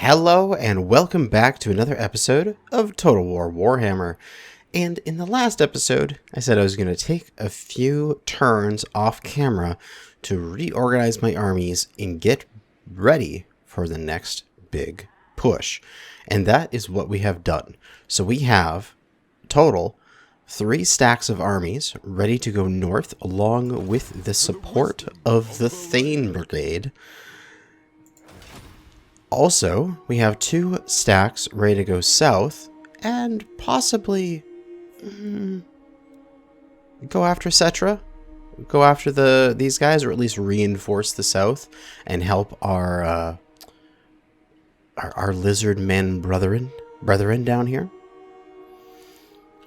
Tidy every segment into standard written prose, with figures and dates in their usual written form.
Hello and welcome back to another episode of Total War Warhammer. And in the last episode, I said I was going to take a few turns off camera to reorganize my armies and get ready for the next big push. And that is what we have done. So we have total 3 stacks of armies ready to go north along with the support of the Thane Brigade. Also, we have 2 stacks ready to go south and possibly go after Cetra, go after these guys, or at least reinforce the south and help our lizard men brethren down here.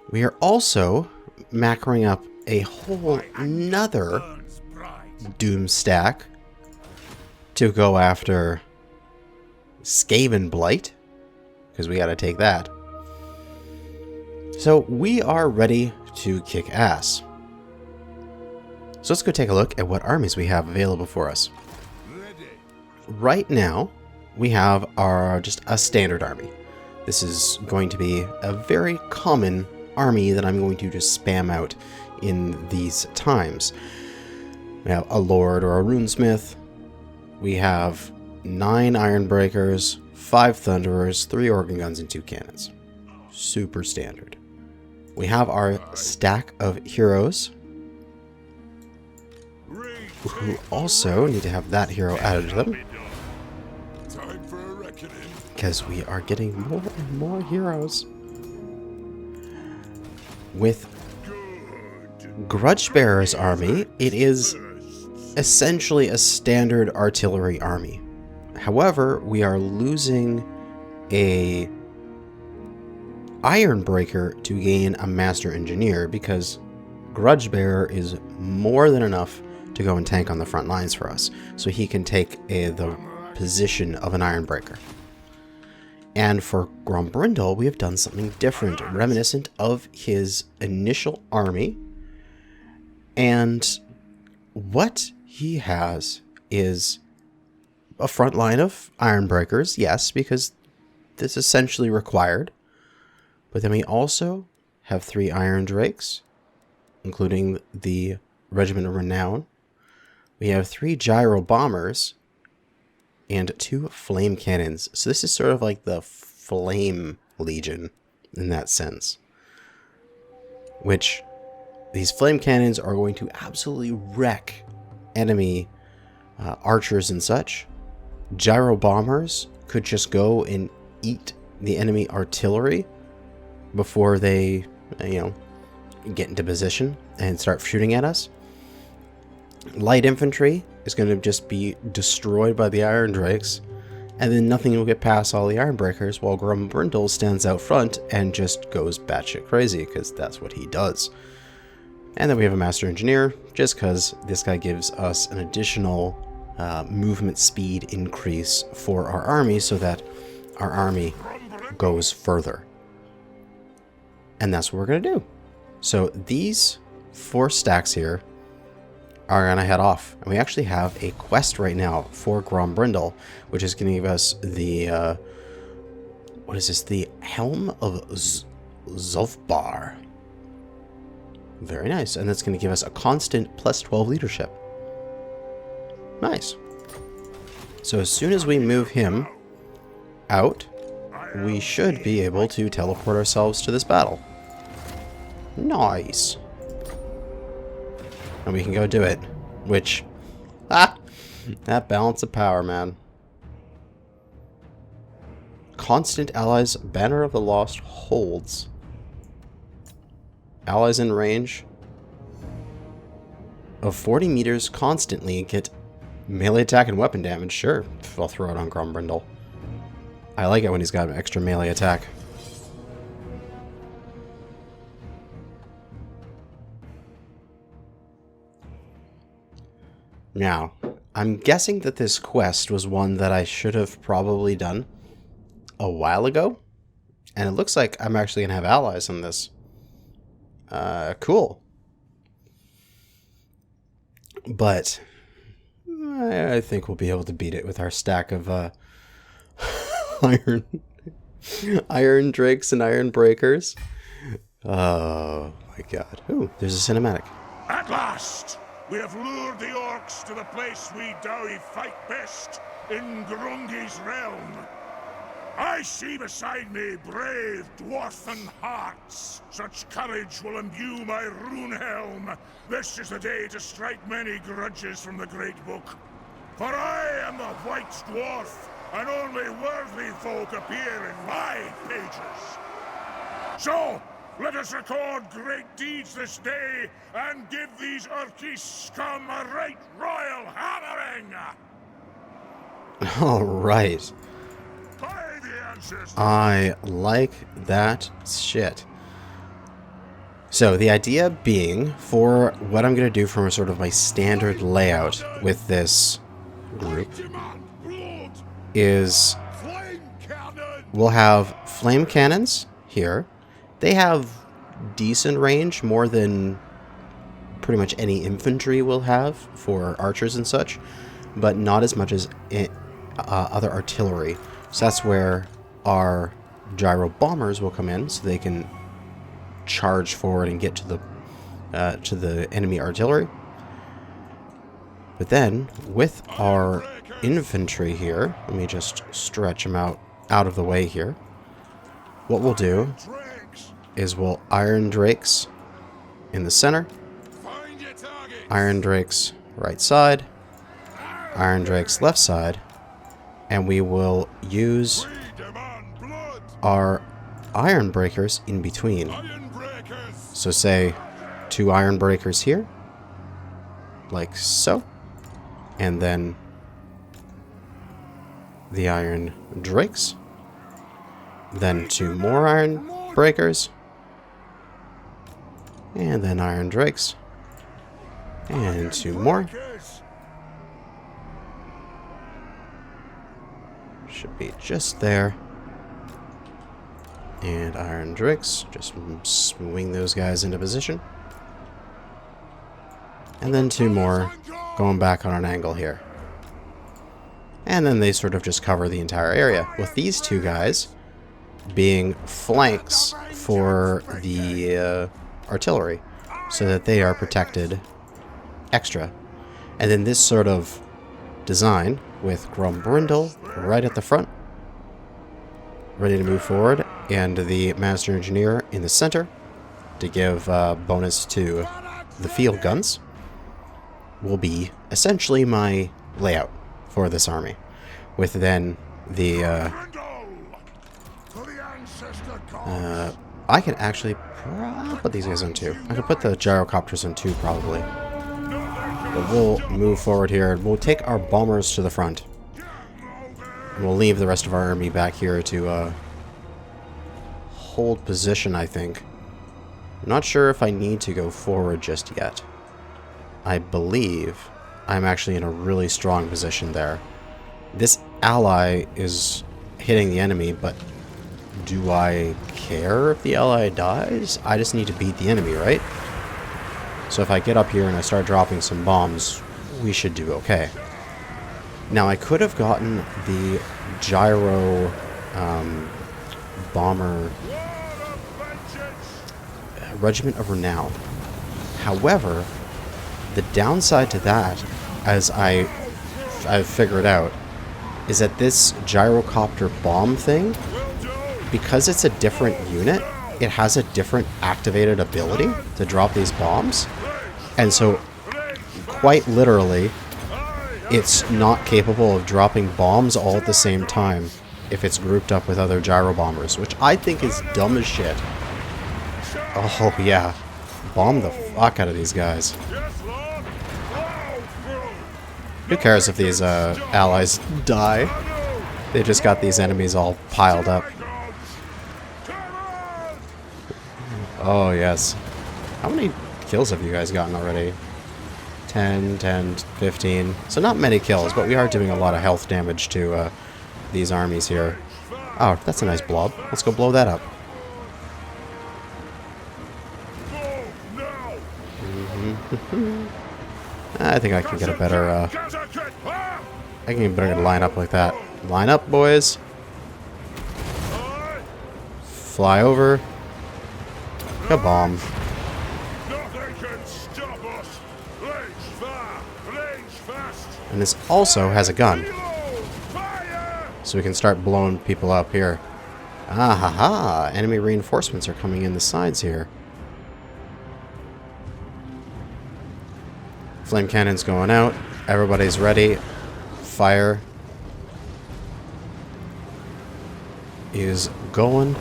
We are also macroing up a whole another Doom stack to go after Skaven Blight, because we got to take that. So we are ready to kick ass. So let's go take a look at what armies we have available for us. Right now, we have just a standard army. This is going to be a very common army that I'm going to just spam out in these times. We have a Lord or a Runesmith. We have 9 Iron Breakers, 5 Thunderers, 3 Organ Guns, and 2 Cannons. Super standard. We have our stack of heroes, who also need to have that hero added to them, because we are getting more and more heroes. With Grudgebearer's army, it is essentially a standard artillery army. However, we are losing a Iron Breaker to gain a Master Engineer, because Grudgebearer is more than enough to go and tank on the front lines for us, so he can take the position of an Iron Breaker. And for Grombrindal, we have done something different, reminiscent of his initial army. And what he has is a front line of Iron Breakers, yes, because this is essentially required. But then we also have 3 Iron Drakes, including the Regiment of Renown. We have 3 Gyro Bombers and 2 Flame Cannons. So this is sort of like the Flame Legion in that sense. Which these Flame Cannons are going to absolutely wreck enemy archers and such. Gyro Bombers could just go and eat the enemy artillery before they, get into position and start shooting at us. Light Infantry is going to just be destroyed by the Iron Drakes, and then nothing will get past all the Iron Breakers, while Grombrindal stands out front and just goes batshit crazy, because that's what he does. And then we have a Master Engineer, just because this guy gives us an additional movement speed increase for our army, so that our army goes further. And that's what we're going to do. So these 4 stacks here are going to head off. And we actually have a quest right now for Grombrindal, which is going to give us the, what is this? The Helm of Zolfbar. Very nice. And that's going to give us a constant plus 12 leadership. Nice. So as soon as we move him out, we should be able to teleport ourselves to this battle. Nice. And we can go do it. Which, that balance of power, man. Constant allies, Banner of the Lost holds. Allies in range of 40 meters constantly get melee attack and weapon damage. Sure, I'll throw it on Grombrindal. I like it when he's got an extra melee attack. Now, I'm guessing that this quest was one that I should have probably done a while ago. And it looks like I'm actually going to have allies in this. Cool. But I think we'll be able to beat it with our stack of iron, iron drakes and iron breakers. Oh my god. Ooh, there's a cinematic. At last, we have lured the orcs to the place we Dawi fight best, in Grungi's realm. I see beside me brave dwarfen hearts. Such courage will imbue my rune helm. This is the day to strike many grudges from the great book. For I am the white dwarf, and only worthy folk appear in my pages. So, let us record great deeds this day, and give these Urki scum a right royal hammering! Alright. I like that shit. So the idea being, for what I'm going to do from sort of my standard layout with this group, is we'll have flame cannons here. They have decent range, more than pretty much any infantry will have for archers and such, but not as much as other artillery. So that's where our gyro bombers will come in, so they can charge forward and get to the enemy artillery. But then with our infantry here, let me just stretch them out of the way here. What we'll do is we'll iron drakes in the center, iron drakes right side, iron drakes left side, and we will use our iron breakers in between. So say 2 iron breakers here, like so, and then the iron drakes, then 2 more iron breakers, and then iron drakes, and 2 more. Should be just there. And iron drakes, just swing those guys into position. And then 2 more going back on an angle here. And then they sort of just cover the entire area, with these 2 guys being flanks for the artillery, so that they are protected extra. And then this sort of design with Grumbrindle right at the front, ready to move forward, and the Master Engineer in the center to give bonus to the field guns, will be essentially my layout for this army. With then the I can actually put these guys on 2. I can put the gyrocopters on 2 probably. But we'll move forward here, and we'll take our bombers to the front. And we'll leave the rest of our army back here to hold position, I think. I'm not sure if I need to go forward just yet. I believe I'm actually in a really strong position there. This ally is hitting the enemy, but do I care if the ally dies? I just need to beat the enemy, right? So if I get up here and I start dropping some bombs, we should do okay. Now I could have gotten the gyro bomber Regiment of Renown. However, the downside to that, as I've figured out, is that this gyrocopter bomb thing, because it's a different unit, it has a different activated ability to drop these bombs. And so, quite literally, it's not capable of dropping bombs all at the same time if it's grouped up with other gyro bombers, which I think is dumb as shit. Oh yeah, bomb the fuck out of these guys. Who cares if these allies die? They just got these enemies all piled up. Oh yes. How many kills have you guys gotten already? 10, 15. So not many kills, but we are doing a lot of health damage to these armies here. Oh, that's a nice blob. Let's go blow that up. I think I can get a better, I can get a better line up like that. Line up, boys. fly over. Kabomb. Nothing can stop us. Range far, range fast. And this also has a gun, Reload, fire. so we can start blowing people up here. Ah ha ha! Enemy reinforcements are coming in the sides here. Flame cannon's going out. Everybody's ready. Fire is going.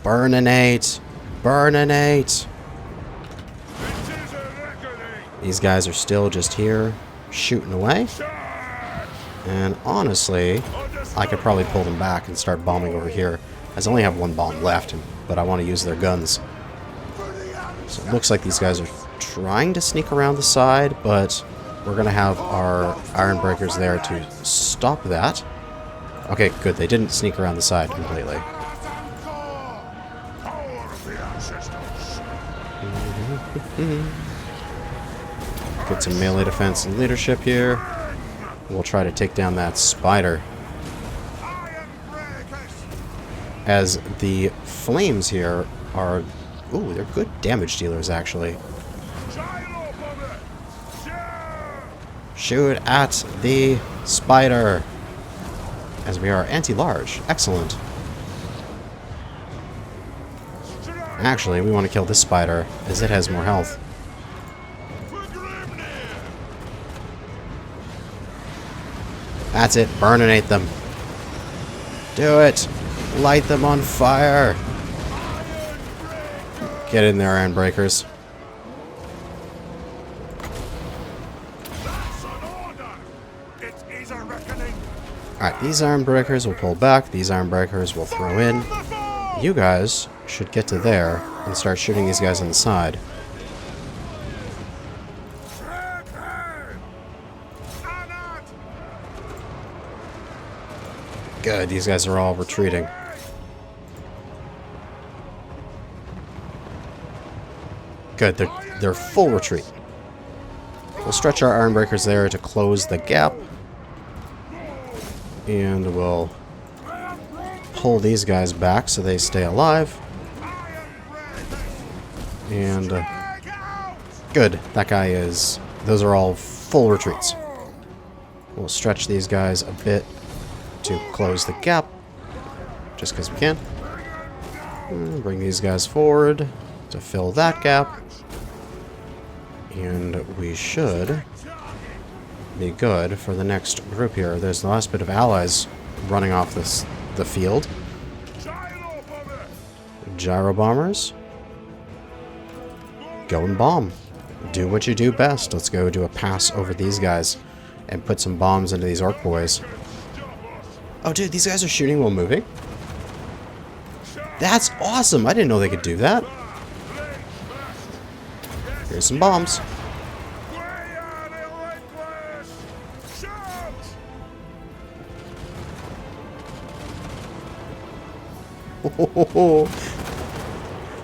Burninate! Burninate! It is a reckoning. These guys are still just here, shooting away. Charge. And honestly, I could probably pull them back and start bombing over here. I only have one bomb left, but I want to use their guns. So it looks like these guys are trying to sneak around the side, but we're going to have our iron breakers there to stop that. Okay, good. They didn't sneak around the side completely. Power of the ancestors. Get some melee defense and leadership here. We'll try to take down that spider. Iron breakers. As the flames here are... Ooh, they're good damage dealers, actually. Gyro bomber. Sure. Shoot at the spider. As we are anti-large. Excellent. Actually, we want to kill this spider, as it has more health. That's it. Burninate them. Do it. Light them on fire. Get in there, iron breakers. That's an order. It is a reckoning. Alright, these iron breakers will pull back. These iron breakers will throw in. You guys should get to there and start shooting these guys on the side. Good, these guys are all retreating. Good, they're full retreat. We'll stretch our iron breakers there to close the gap. And we'll pull these guys back so they stay alive. And good, that guy is... Those are all full retreats. We'll stretch these guys a bit to close the gap, just because we can. And bring these guys forward to fill that gap. And we should be good for the next group here. There's the last bit of allies running off the field. Gyro bombers. Go and bomb. Do what you do best. Let's go do a pass over these guys and put some bombs into these orc boys. Oh, dude, these guys are shooting while moving? That's awesome! I didn't know they could do that. Here's some bombs.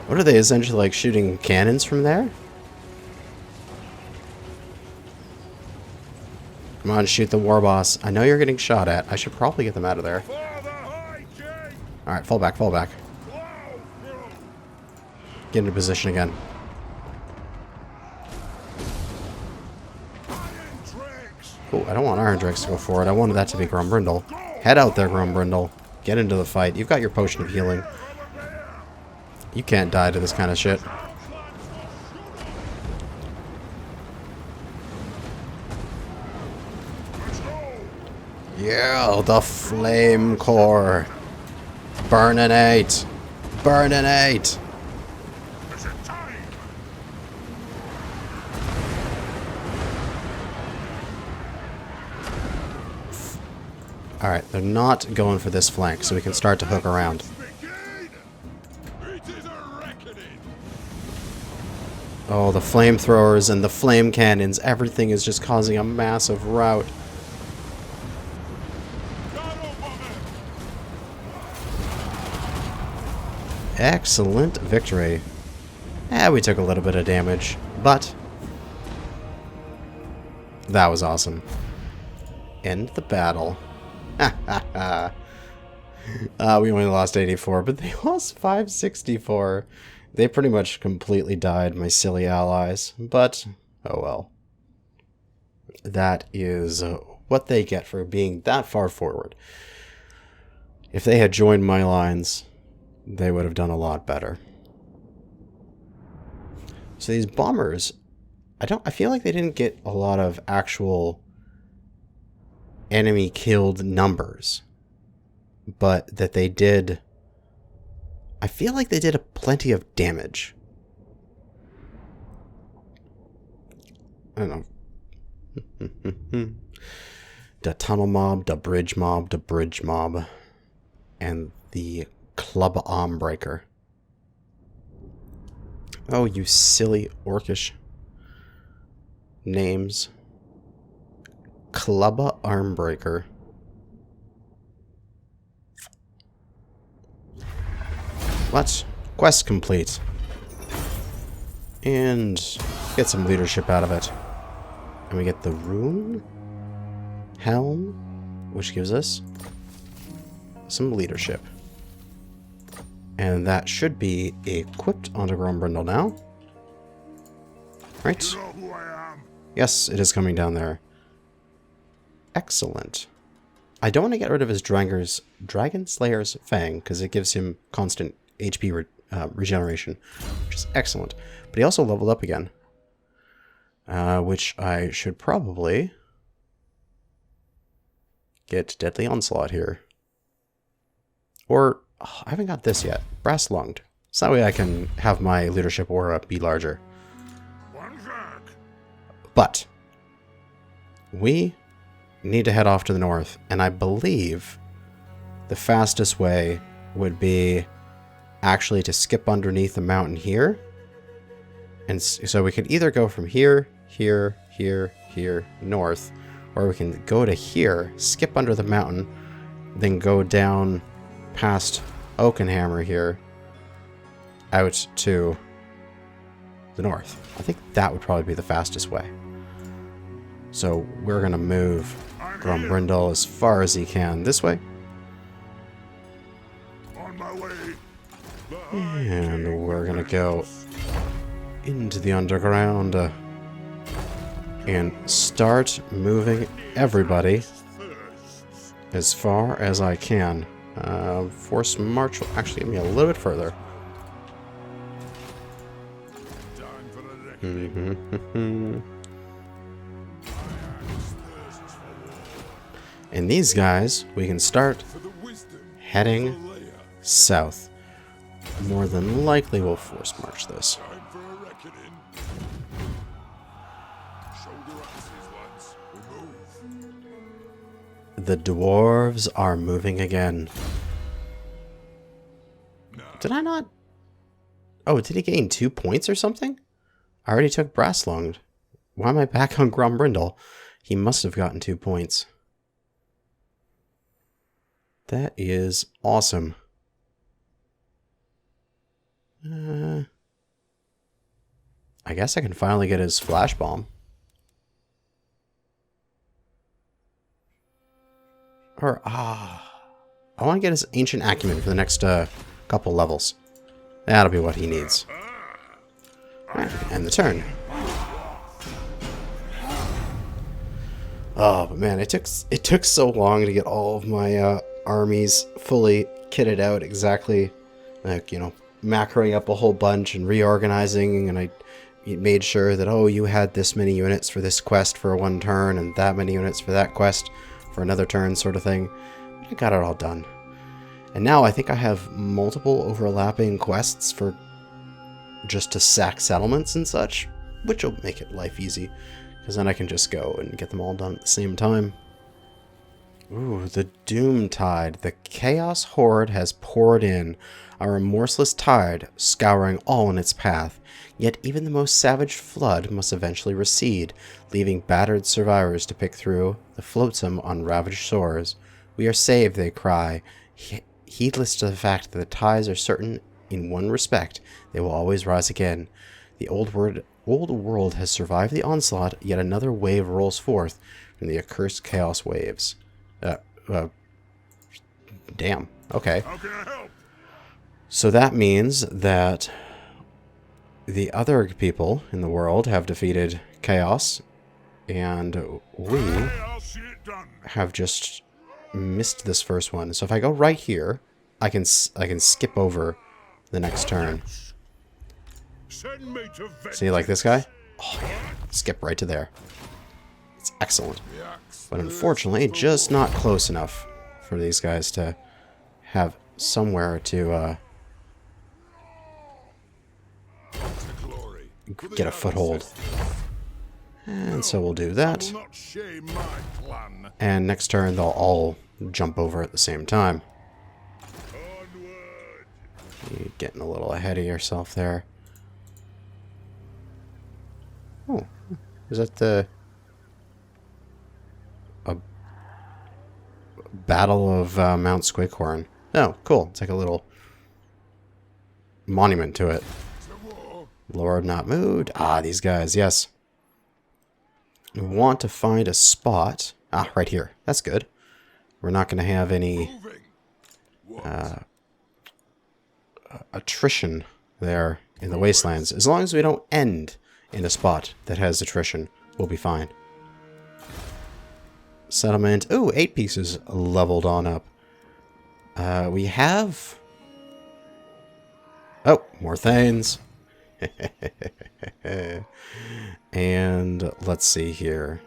What are they, essentially like shooting cannons from there? Come on, shoot the war boss. I know you're getting shot at. I should probably get them out of there. Alright, fall back, fall back. Get into position again. Oh, I don't want Iron Drakes to go forward. I wanted that to be Grumbrindle. Head out there, Grumbrindle. Get into the fight. You've got your potion of healing. You can't die to this kind of shit. Yeah, the flame core. Burninate. Burninate. Alright, they're not going for this flank, so we can start to hook around. Oh, the flamethrowers and the flame cannons. Everything is just causing a massive rout. Excellent victory. We took a little bit of damage, but that was awesome. End the battle. Ha ha ha. We only lost 84, but they lost 564. They pretty much completely died, my silly allies. But, oh well. That is what they get for being that far forward. If they had joined my lines, they would have done a lot better. So these bombers, I feel like they didn't get a lot of actual enemy killed numbers, but that they did, I feel like they did a plenty of damage. I don't know. The tunnel mob, the bridge mob, and the club arm breaker. Oh, you silly orcish names. Club arm breaker. What? Quest complete. And get some leadership out of it. And we get the rune helm, which gives us some leadership. And that should be equipped onto Grombrindle now. Right? You know who I am? Yes, it is coming down there. Excellent. I don't want to get rid of his Dragon Slayer's Fang, because it gives him constant HP regeneration, which is excellent. But he also leveled up again. Which I should probably get Deadly Onslaught here. Or, oh, I haven't got this yet. Brass Lunged. So that way I can have my leadership aura be larger. One back. But we need to head off to the north, and I believe the fastest way would be actually to skip underneath the mountain here. And so we could either go from here, north, or we can go to here, skip under the mountain, then go down past Oakenhammer here, out to the north. I think that would probably be the fastest way. So we're going to move Grombrindle as far as he can this way. On my way. And we're going to go into the underground and start moving everybody as far as I can. Force march will actually get me a little bit further. And these guys, we can start heading south. More than likely we'll force march this. The dwarves are moving again. Did I not? Oh, did he gain 2 points or something? I already took Brass Lunged. Why am I back on Grombrindle? He must have gotten 2 points. That is awesome. I guess I can finally get his Flash Bomb. Or, I want to get his Ancient Acumen for the next couple levels. That'll be what he needs. Alright, end the turn. Oh, but man, it took so long to get all of my armies fully kitted out exactly. Like, you know, macroing up a whole bunch and reorganizing, and I made sure that, oh, you had this many units for this quest for one turn, and that many units for that quest for another turn, sort of thing. I got it all done. And now I think I have multiple overlapping quests for just to sack settlements and such, which will make it life easy, because then I can just go and get them all done at the same time. Ooh, the Doom Tide. The Chaos Horde has poured in, a remorseless tide scouring all in its path. Yet even the most savage flood must eventually recede, leaving battered survivors to pick through the flotsam on ravaged shores. We are saved, they cry, heedless to the fact that the tides are certain in one respect: they will always rise again. The old world has survived the onslaught, yet another wave rolls forth from the accursed chaos waves. Damn. Okay. How can I help? So that means that the other people in the world have defeated Chaos, and we I'll see it done. have just missed this first one. So if I go right here, I can skip over the next turn. Send me to See, like this guy? Oh, yeah. Skip right to there. It's excellent. But unfortunately, just not close enough for these guys to have somewhere to get a foothold. And so we'll do that. And next turn, they'll all jump over at the same time. You're getting a little ahead of yourself there. Oh, is that the Battle of Mount Squighorn? Oh, cool. It's like a little monument to it. Lord not moved. Ah, these guys, yes. We want to find a spot. Ah, right here. That's good. We're not going to have any attrition there in the wastelands. As long as we don't end in a spot that has attrition, we'll be fine. Settlement. Ooh, 8 pieces leveled on up. We have... Oh, more Thanes. And let's see here.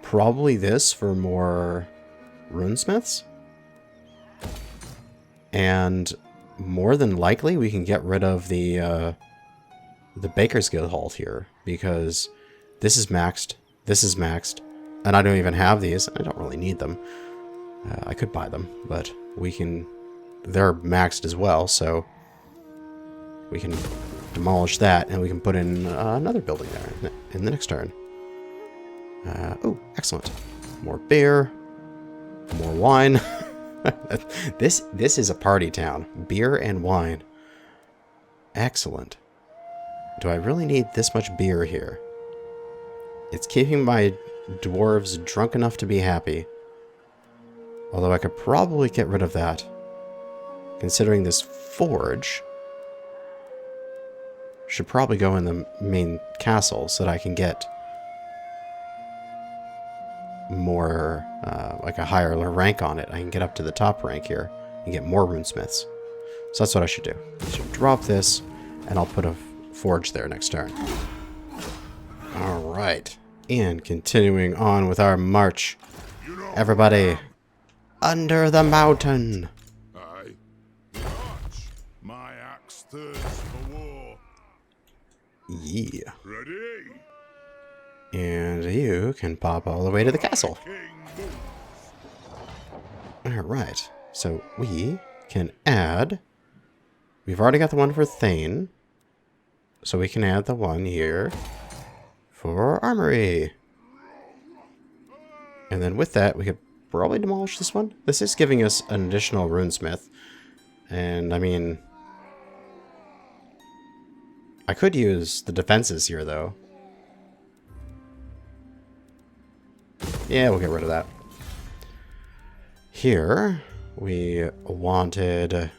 Probably this for more runesmiths. And more than likely we can get rid of the Baker's Guild here, because this is maxed, and I don't even have these. I don't really need them. I could buy them, but we can... They're maxed as well, so we can demolish that, and we can put in another building there in the next turn. Oh, excellent. More beer. More wine. This is a party town. Beer and wine. Excellent. Do I really need this much beer here? It's keeping my dwarves drunk enough to be happy. Although I could probably get rid of that. Considering this forge should probably go in the main castle so that I can get more, like a higher rank on it. I can get up to the top rank here and get more runesmiths. So that's what I should do. I should drop this, and I'll put a forge there next turn. Alright. And continuing on with our march. Everybody, under the mountain. Aye. March. My axe thirsts for war. Yeah. Ready? And you can pop all the way to the castle. Alright. So we can add... We've already got the one for Thane. So we can add the one here for Armory. And then with that, we could probably demolish this one. This is giving us an additional runesmith. And, I mean... I could use the defenses here, though. Yeah, we'll get rid of that. Here, we wanted...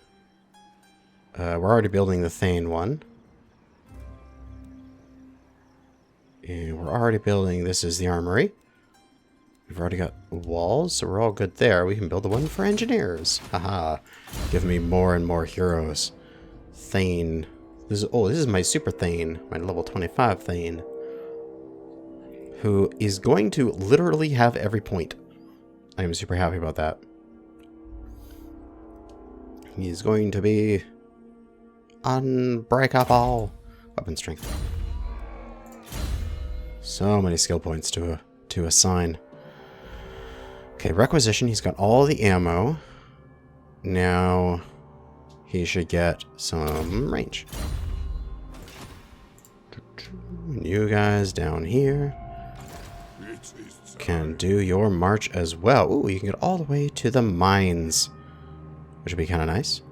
we're already building the Thane one. And we're already building... This is the Armory. We've already got walls, so we're all good there. We can build the one for engineers. Haha. Give me more and more heroes. Thane. This is my Super Thane. My level 25 Thane. Who is going to literally have every point. I am super happy about that. He's going to be unbreakable. Weapon strength. So many skill points to assign. Okay, requisition. He's got all the ammo. Now he should get some range. You guys down here can do your march as well. Ooh, you can get all the way to the mines, which would be kind of nice.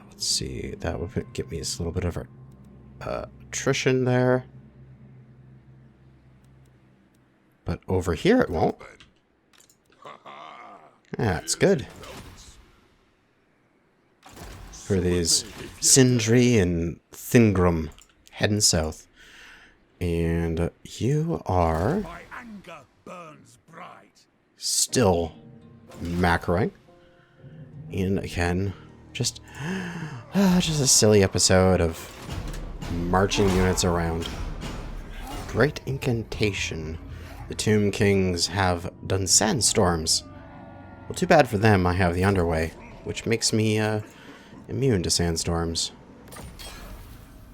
Let's see. That would get me a little bit of attrition there. But over here it won't. That's good. For these Sindri and Thingrum heading south. And you are My anger burns bright. still macroing. And again, just a silly episode of marching units around. Great incantation. The Tomb Kings have done sandstorms. Well, too bad for them, I have the Underway, which makes me immune to sandstorms.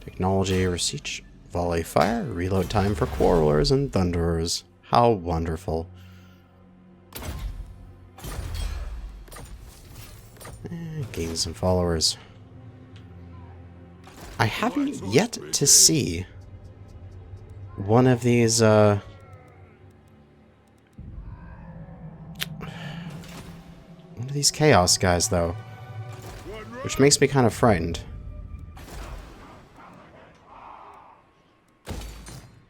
Technology, receipt, volley fire, reload time for Quarrelers and Thunderers. How wonderful. Gain some followers. I haven't yet to see one of these, one of these Chaos guys, though. Which makes me kind of frightened.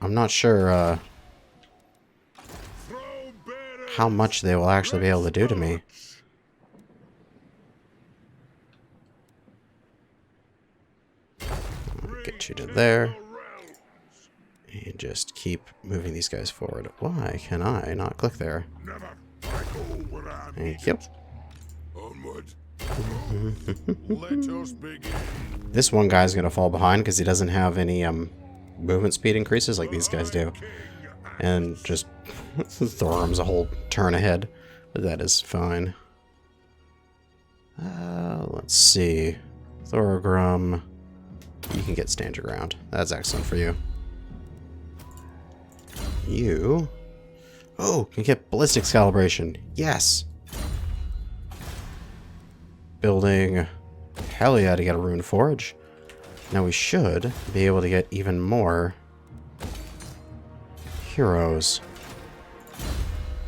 I'm not sure, how much they will actually be able to do to me. Get you to there. And just keep moving these guys forward. Why can I not click there? Thank you. Let us begin. This one guy's gonna fall behind because he doesn't have any movement speed increases like these guys do. And just Thorum's a whole turn ahead. But that is fine. Let's see. Thorogrum. You can get stand your ground. That's excellent for you. You... Oh, can get ballistics calibration. Yes! Building... Hell yeah, to get a rune forge. Now we should be able to get even more... heroes.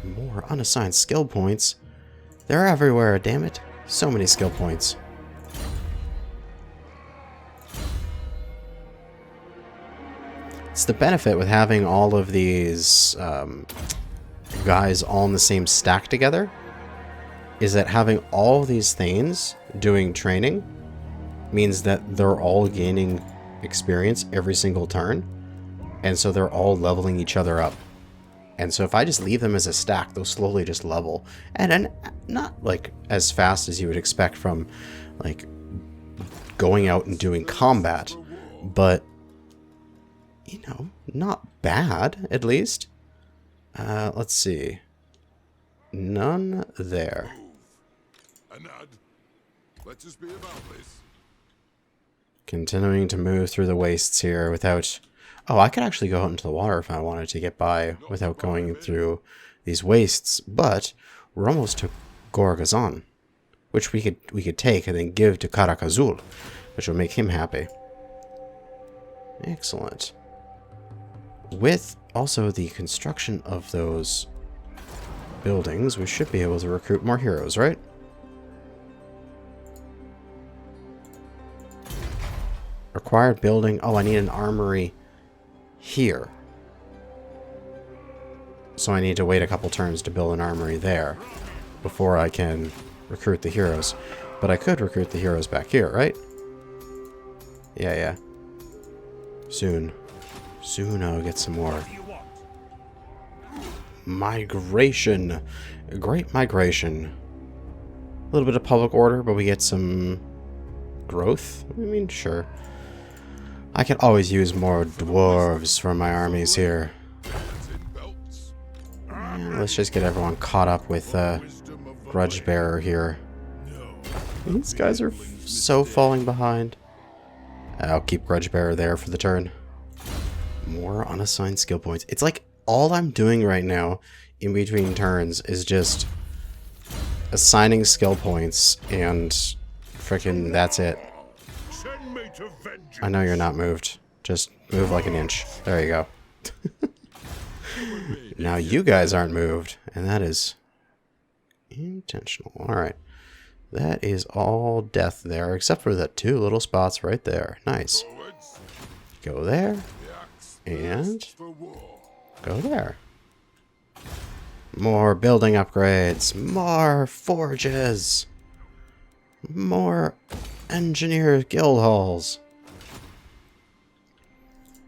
More unassigned skill points. They're everywhere, damn it. So many skill points. It's the benefit with having all of these guys all in the same stack together, is that having all these things doing training means that they're all gaining experience every single turn, and so they're all leveling each other up. And so if I just leave them as a stack, they'll slowly just level. And not like as fast as you would expect from like going out and doing combat, but you know, not bad, at least. Let's see. None there. Continuing to move through the wastes here without... Oh, I could actually go out into the water if I wanted to get by without going through these wastes, but we're almost to Gorgazon, which we could take and then give to Karakazul, which will make him happy. Excellent. With also the construction of those buildings, we should be able to recruit more heroes, right? Required building. Oh, I need an armory here. So I need to wait a couple turns to build an armory there before I can recruit the heroes. But I could recruit the heroes back here, right? Yeah. Soon. Soon I'll get some more. Migration. Great migration. A little bit of public order, but we get some growth. I mean, sure. I can always use more dwarves for my armies here. Yeah, let's just get everyone caught up with Grudge Bearer here. These guys are so falling behind. I'll keep Grudge Bearer there for the turn. More unassigned skill points. It's like all I'm doing right now in between turns is just assigning skill points and frickin' that's it. I know you're not moved. Just move like an inch. There you go. Now you guys aren't moved, and that is intentional. Alright. That is all death there, except for the two little spots right there. Nice. Go there. And go there. More building upgrades. More forges. More engineer guild halls.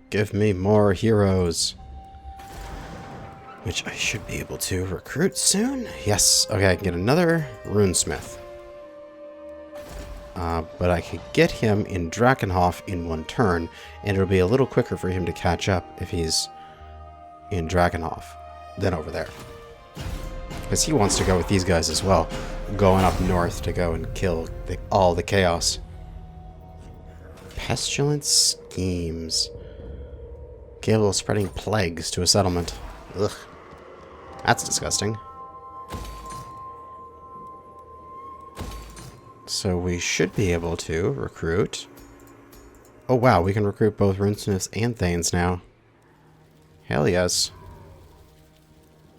Give me more heroes. Which I should be able to recruit soon. Yes. Okay, I can get another runesmith. But I could get him in Drakenhof in one turn, and it'll be a little quicker for him to catch up if he's in Drakenhof than over there. Because he wants to go with these guys as well, going up north to go and kill all the chaos. Pestilent schemes. Capable of spreading plagues to a settlement. Ugh. That's disgusting. So we should be able to recruit... Oh wow, we can recruit both runesmiths and thanes now. Hell yes.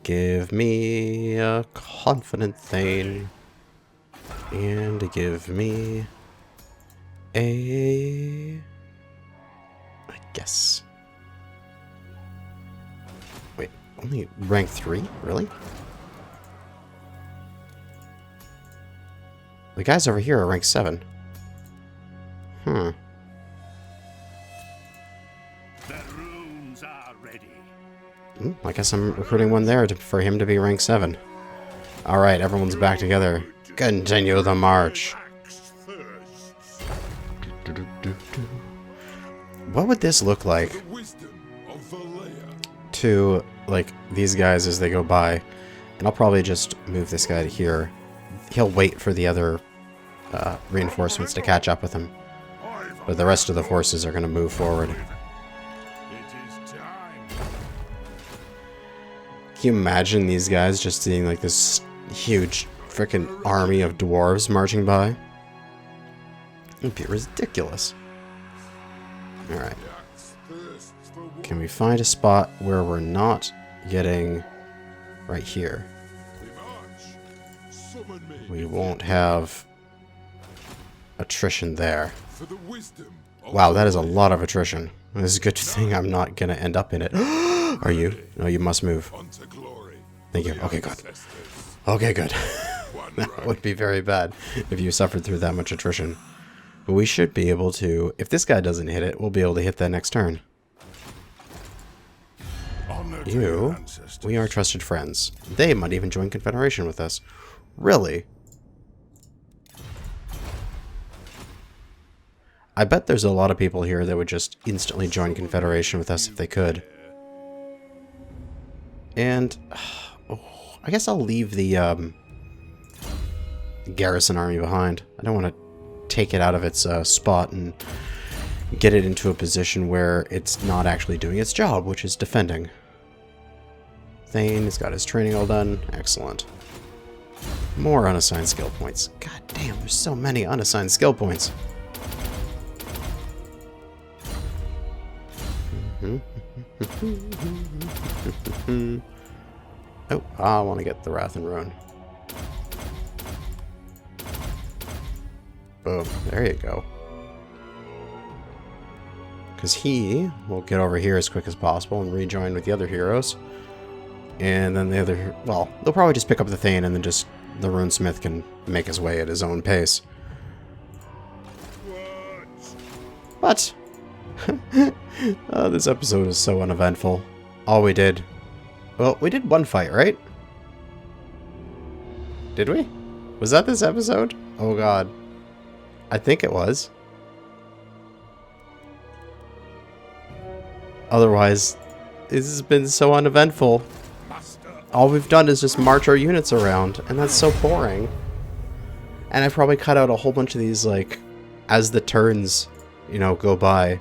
Give me a confident thane. And give me a... I guess... Wait, only rank 3? Really? The guys over here are rank 7. The rooms are ready. I guess I'm recruiting one there for him to be rank 7. Alright, everyone's back together. Continue the march. What would this look like to, like, these guys as they go by? And I'll probably just move this guy to here. He'll wait for the other reinforcements to catch up with him. But the rest of the forces are going to move forward. Can you imagine these guys just seeing like this huge freaking army of dwarves marching by? It'd be ridiculous. Alright. Can we find a spot where we're not getting right here? We won't have attrition there. Wow, that is a lot of attrition. This is a good thing I'm not going to end up in it. Are you? No, you must move. Thank you. Okay, good. Okay, good. That would be very bad if you suffered through that much attrition. But we should be able to, if this guy doesn't hit it, we'll be able to hit that next turn. You, we are trusted friends. They might even join Confederation with us. Really? I bet there's a lot of people here that would just instantly join Confederation with us if they could. And, I guess I'll leave the garrison army behind. I don't want to take it out of its spot and get it into a position where it's not actually doing its job, which is defending. Thane has got his training all done. Excellent. More unassigned skill points. God damn, there's so many unassigned skill points. Oh, I want to get the Wrath and Ruin. Boom, there you go. Because he will get over here as quick as possible and rejoin with the other heroes. And then the other, well, they'll probably just pick up the Thane and then just the Runesmith can make his way at his own pace. What? Oh, this episode is so uneventful. All we did... Well, we did one fight, right? Did we? Was that this episode? Oh god. I think it was. Otherwise, this has been so uneventful. All we've done is just march our units around, and that's so boring. And I probably cut out a whole bunch of these, like, as the turns, you know, go by.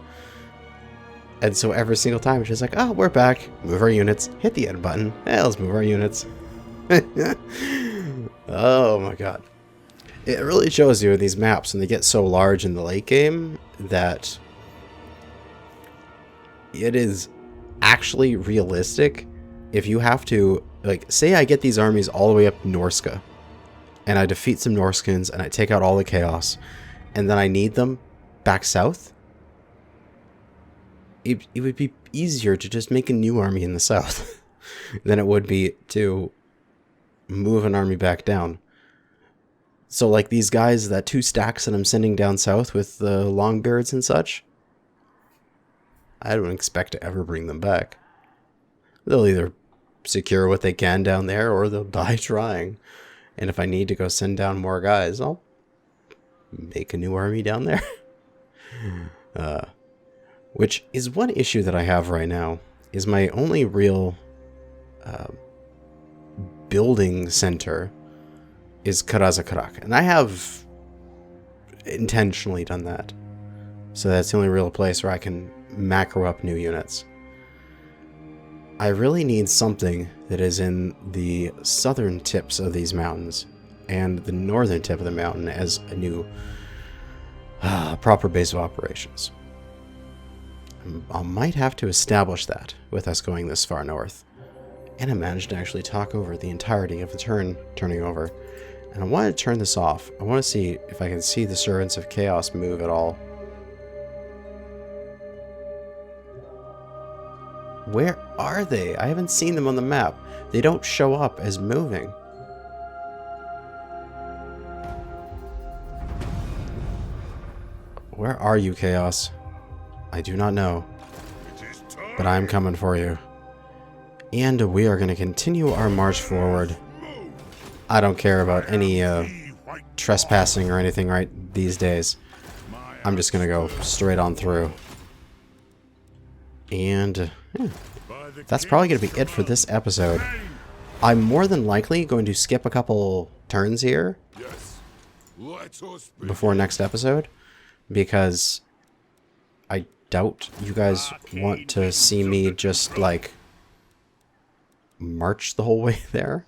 And so every single time it's just like, oh, we're back. Move our units. Hit the end button. Hey, let's move our units. Oh my god. It really shows you in these maps when they get so large in the late game that it is actually realistic if you have to, like, say I get these armies all the way up Norska and I defeat some Norskins and I take out all the chaos and then I need them back south. It would be easier to just make a new army in the south than it would be to move an army back down. So like these guys, that 2 stacks that I'm sending down south with the longbeards and such, I don't expect to ever bring them back. They'll either secure what they can down there or they'll die trying. And if I need to go send down more guys, I'll make a new army down there. Which is one issue that I have right now, is my only real building center is Karazakarak. And I have intentionally done that. So that's the only real place where I can macro up new units. I really need something that is in the southern tips of these mountains and the northern tip of the mountain as a new proper base of operations. I might have to establish that with us going this far north. And I managed to actually talk over the entirety of the turning over. And I want to turn this off. I want to see if I can see the Servants of Chaos move at all. Where are they? I haven't seen them on the map. They don't show up as moving. Where are you, Chaos? I do not know. But I'm coming for you. And we are going to continue our march forward. I don't care about any trespassing or anything right these days. I'm just going to go straight on through. And yeah, that's probably going to be it for this episode. I'm more than likely going to skip a couple turns here before next episode, because I doubt you guys want to see me just like march the whole way there.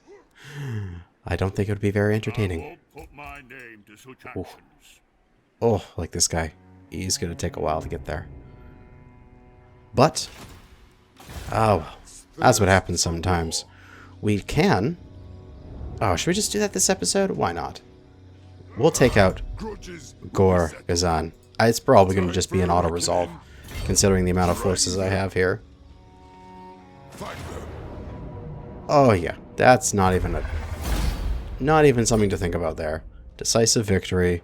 I don't think it would be very entertaining. Ooh. Oh, like this guy. He's going to take a while to get there. But, oh, that's what happens sometimes. We can... Oh, should we just do that this episode? Why not? We'll take out Gore Gazan. It's probably going to just be an auto-resolve, considering the amount of forces I have here. Oh, yeah. That's not even something to think about there. Decisive victory.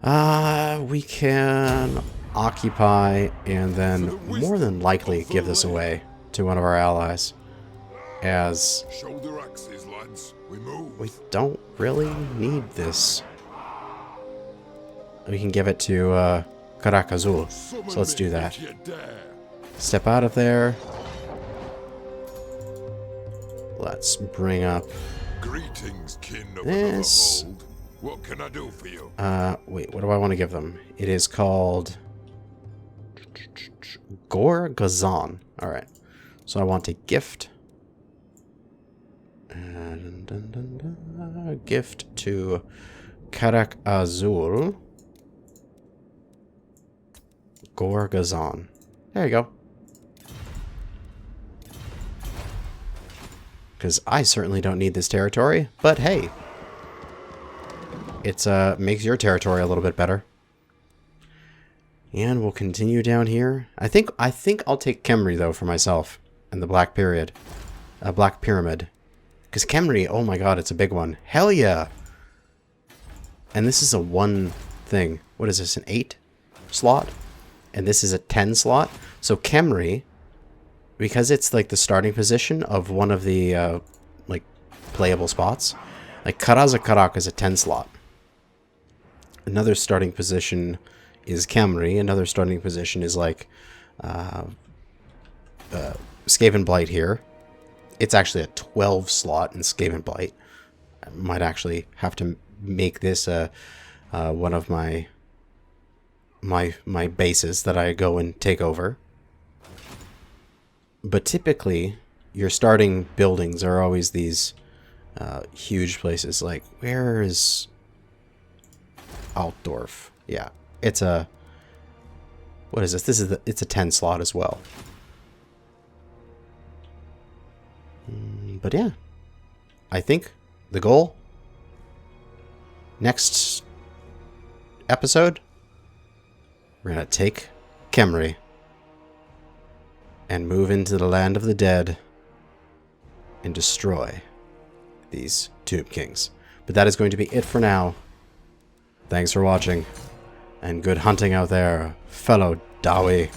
We can occupy and then more than likely give this away to one of our allies, as we don't really need this. We can give it to Karakazul, so let's do that. Step out of there. Let's bring up this. What can I do for you? Wait, what do I want to give them? It is called Gore Gazan. Alright. So I want a gift. And gift to Karak Azul. Gore Gazan. There you go. Because I certainly don't need this territory, but hey. It's makes your territory a little bit better. And we'll continue down here. I think I'll take Khemri though for myself and the Black Pyramid. Because Khemri, oh my god, it's a big one. Hell yeah! And this is a 1 thing. What is this, an 8 slot? And this is a 10 slot. So Khemri, because it's like the starting position of one of the like playable spots, like Karazakarak is a 10 slot. Another starting position is Khemri. Another starting position is like Skaven Blight here. It's actually a 12 slot in Skaven Blight. I might actually have to make this one of my bases that I go and take over. But typically, your starting buildings are always these huge places. Like, where is Dwarf? Yeah, it's a... What is this? It's a 10 slot as well. But yeah, I think the goal next episode, we're gonna take Khemri and move into the land of the dead and destroy these Tomb Kings. But that is going to be it for now. Thanks for watching, and good hunting out there, fellow Dawi.